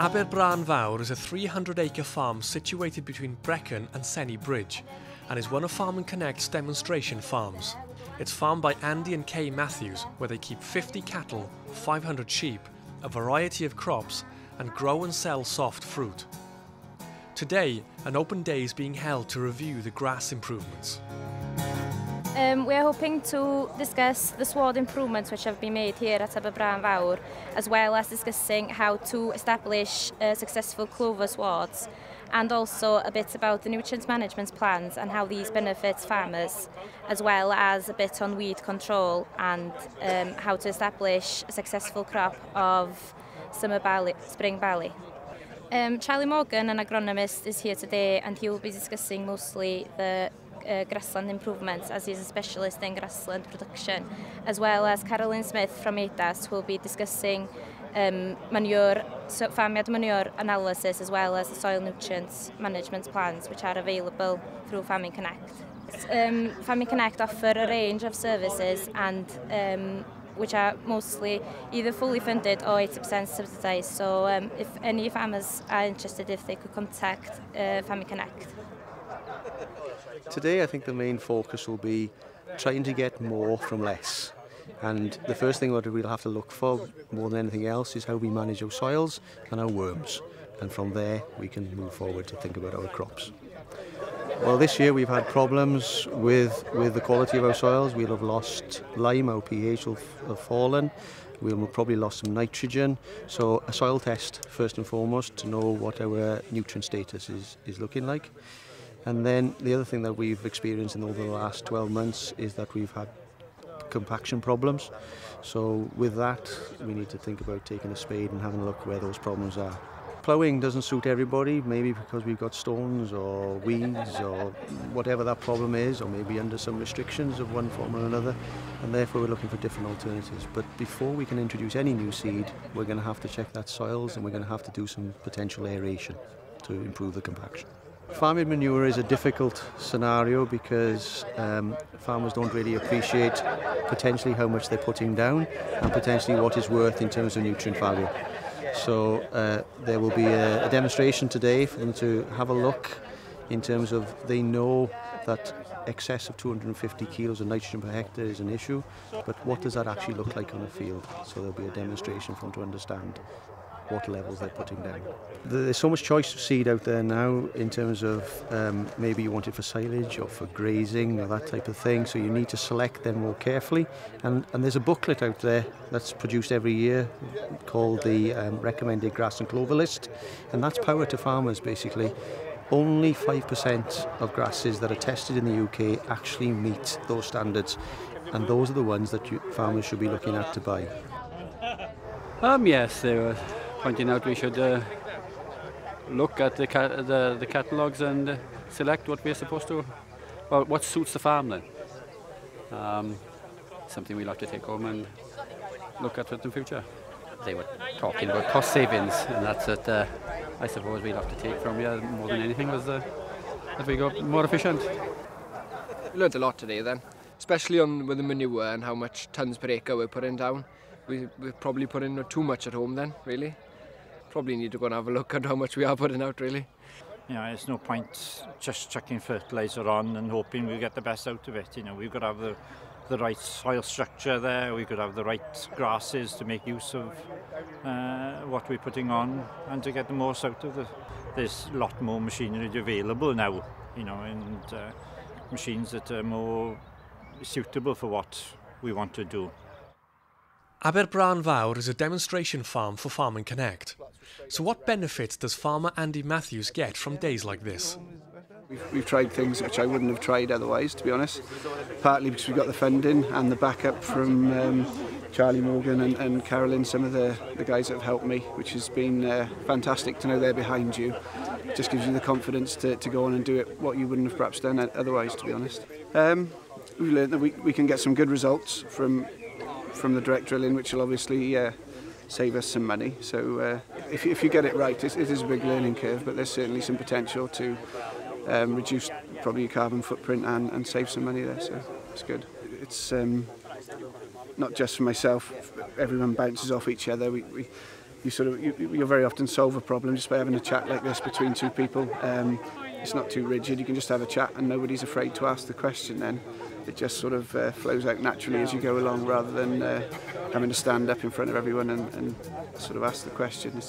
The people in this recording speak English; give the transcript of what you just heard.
Aberbrân Fawr is a 300-acre farm situated between Brecon and Senny Bridge and is one of Farm and Connect's demonstration farms. It's farmed by Andy and Kay Matthews, where they keep 50 cattle, 500 sheep, a variety of crops and grow and sell soft fruit. Today, an open day is being held to review the grass improvements. We are hoping to discuss the sward improvements which have been made here at Aberbrân Fawr, as well as discussing how to establish successful clover swards, and also a bit about the nutrient management plans and how these benefits farmers, as well as a bit on weed control and how to establish a successful crop of spring barley. Charlie Morgan, an agronomist, is here today and he will be discussing mostly the grassland improvements, as he's a specialist in grassland production, as well as Carolyn Smith from ATAS, who will be discussing farmyard manure analysis, as well as the soil nutrients management plans which are available through Farming Connect. Farming Connect offer a range of services and which are mostly either fully funded or 80% subsidised, so if any farmers are interested, if they could contact Farming Connect. Today I think the main focus will be trying to get more from less. And the first thing that we'll have to look for more than anything else is how we manage our soils and our worms. And from there we can move forward to think about our crops. Well, this year we've had problems with the quality of our soils. We'll have lost lime, our pH will have fallen. We'll have probably lost some nitrogen. So a soil test first and foremost to know what our nutrient status is looking like. And then the other thing that we've experienced over the last 12 months is that we've had compaction problems. So with that, we need to think about taking a spade and having a look where those problems are. Ploughing doesn't suit everybody, maybe because we've got stones or weeds or whatever that problem is, or maybe under some restrictions of one form or another, and therefore we're looking for different alternatives. But before we can introduce any new seed, we're going to have to check that soils and we're going to have to do some potential aeration to improve the compaction. Farming manure is a difficult scenario because farmers don't really appreciate potentially how much they're putting down and potentially what it's worth in terms of nutrient value. So there will be a demonstration today for them to have a look in terms of they know that excess of 250 kilos of nitrogen per hectare is an issue, but what does that actually look like on a field? So there'll be a demonstration for them to understand what levels they're putting down. There's so much choice of seed out there now in terms of maybe you want it for silage or for grazing or that type of thing, so you need to select them more carefully. And there's a booklet out there that's produced every year called the Recommended Grass and Clover List, and that's power to farmers basically. Only 5% of grasses that are tested in the UK actually meet those standards, and those are the ones that farmers should be looking at to buy. Yes, they were pointing out we should look at the catalogues and select what we're supposed to, well, what suits the farm then. Something we'll have to take home and look at it in the future. They were talking about cost savings, and that's what I suppose we'll have to take from you more than anything was that we got more efficient. We learned a lot today then, especially with the manure and how much tonnes per acre we're putting down. We're probably putting too much at home then, really. Probably need to go and have a look at how much we are putting out, really. You know, there's no point just chucking fertiliser on and hoping we get the best out of it. You know, we've got to have the right soil structure there, we've got to have the right grasses to make use of what we're putting on and to get the most out of it. There's a lot more machinery available now, you know, and machines that are more suitable for what we want to do. Aberbrân Fawr is a demonstration farm for Farm and Connect. So what benefits does farmer Andy Matthews get from days like this? We've tried things which I wouldn't have tried otherwise, to be honest. Partly because we got the funding and the backup from Charlie Morgan and Carolyn, some of the guys that have helped me, which has been fantastic to know they're behind you. It just gives you the confidence to go on and do it what you wouldn't have perhaps done otherwise, to be honest. We've learned that we can get some good results from the direct drilling, which will obviously save us some money. So if you get it right, it is a big learning curve, but there's certainly some potential to reduce probably your carbon footprint and save some money there, so it's good. It's not just for myself, everyone bounces off each other. you'll very often solve a problem just by having a chat like this between two people. It's not too rigid, you can just have a chat and nobody's afraid to ask the question then. It just sort of flows out naturally as you go along rather than having to stand up in front of everyone and sort of ask the question.